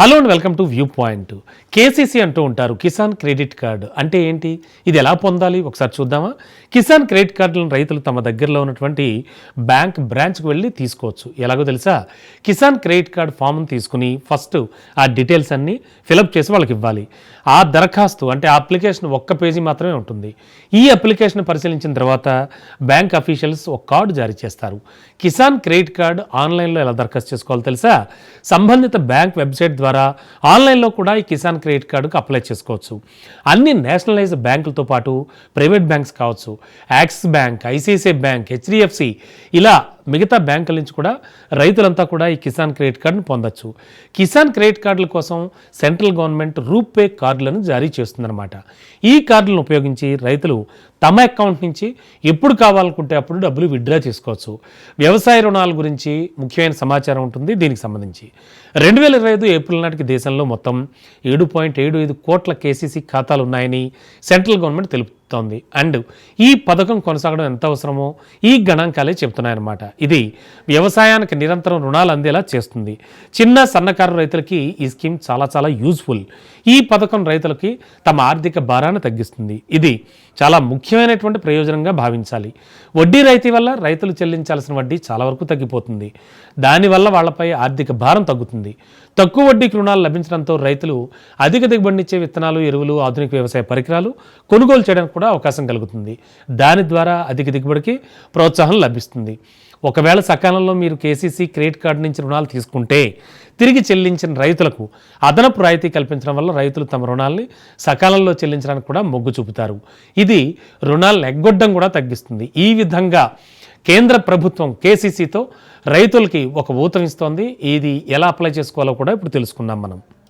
Hello and welcome to view point. KCC అంటూ ఉంటారు, Kisan credit card అంటే ఏంటి, ఇది ఎలా పొందాలి ఒకసారి చూద్దామా. కిసాన్ క్రెడిట్ కార్డులను రైతులు తమ దగ్గరలో ఉన్నటువంటి బ్యాంక్ బ్రాంచ్కి వెళ్ళి తీసుకోవచ్చు. ఎలాగో తెలుసా, కిసాన్ క్రెడిట్ కార్డు ఫామ్ను తీసుకుని ఫస్ట్ ఆ డీటెయిల్స్ అన్నీ ఫిలప్ చేసి వాళ్ళకి ఇవ్వాలి. ఆ దరఖాస్తు అంటే ఆ అప్లికేషన్ ఒక్క పేజీ మాత్రమే ఉంటుంది. ఈ అప్లికేషన్ పరిశీలించిన తర్వాత బ్యాంక్ అఫీషియల్స్ ఒక కార్డు జారీ చేస్తారు. కిసాన్ క్రెడిట్ కార్డు ఆన్లైన్లో ఎలా దరఖాస్తు చేసుకోవాలో తెలుసా, సంబంధిత బ్యాంక్ వెబ్సైట్ ద్వారా ఆన్లైన్లో కూడా ఈ కిసాన్ క్రెడిట్ కార్డుకు అప్లై చేసుకోవచ్చు. అన్ని నేషనలైజ్డ్ బ్యాంకులతో పాటు ప్రైవేట్ బ్యాంక్స్ కావచ్చు, axis bank, ICICI bank, HDFC, ఇలా మిగతా బ్యాంకుల నుంచి కూడా రైతులంతా కూడా ఈ కిసాన్ క్రెడిట్ కార్డును పొందొచ్చు. కిసాన్ క్రెడిట్ కార్డుల కోసం సెంట్రల్ గవర్నమెంట్ రూపే కార్డులను జారీ చేస్తుందన్నమాట. ఈ కార్డులను ఉపయోగించి రైతులు తమ అకౌంట్ నుంచి ఎప్పుడు కావాలనుకుంటే అప్పుడు డబ్బులు విత్డ్రా చేసుకోవచ్చు. వ్యవసాయ రుణాల గురించి ముఖ్యమైన సమాచారం ఉంటుంది దీనికి సంబంధించి. 2025 ఏప్రిల్ నాటికి దేశంలో మొత్తం 7.75 కోట్ల కేసీసీ ఖాతాలు ఉన్నాయని సెంట్రల్ గవర్నమెంట్ తెలుపుతోంది. అండ్ ఈ పథకం కొనసాగడం ఎంత అవసరమో ఈ గణాంకాలే చెప్తున్నాయన్నమాట. ఇది వ్యవసాయానికి నిరంతరం రుణాలు అందేలా చేస్తుంది. చిన్న సన్నకారు రైతులకి ఈ స్కీమ్ చాలా యూజ్ఫుల్. ఈ పథకం రైతులకి తమ ఆర్థిక భారాన్ని తగ్గిస్తుంది. ఇది చాలా ముఖ్యమైనటువంటి ప్రయోజనంగా భావించాలి. వడ్డీ రైతు వల్ల రైతులు చెల్లించాల్సిన వడ్డీ చాలా వరకు తగ్గిపోతుంది. దానివల్ల వాళ్ళపై ఆర్థిక భారం తగ్గుతుంది. తక్కువ వడ్డీకి రుణాలు లభించడంతో రైతులు అధిక దిగుబడినిచ్చే విత్తనాలు, ఎరువులు, ఆధునిక వ్యవసాయ పరికరాలు కొనుగోలు చేయడానికి కూడా అవకాశం కలుగుతుంది. దాని ద్వారా అధిక దిగుబడికి ప్రోత్సాహం లభిస్తుంది. ఒకవేళ సకాలంలో మీరు కేసీసీ క్రెడిట్ కార్డు నుంచి రుణాలు తీసుకుంటే తిరిగి చెల్లించిన రైతులకు అదనపు రాయితీ కల్పించడం వల్ల రైతులు తమ రుణాల్ని సకాలంలో చెల్లించడానికి కూడా మొగ్గు చూపుతారు. ఇది రుణాలను ఎగ్గొట్టడం కూడా తగ్గిస్తుంది. ఈ విధంగా కేంద్ర ప్రభుత్వం కేసీసీతో రైతులకి ఒక ఊతం ఇస్తోంది. ఇది ఎలా అప్లై చేసుకోవాలో కూడా ఇప్పుడు తెలుసుకుందాం మనం.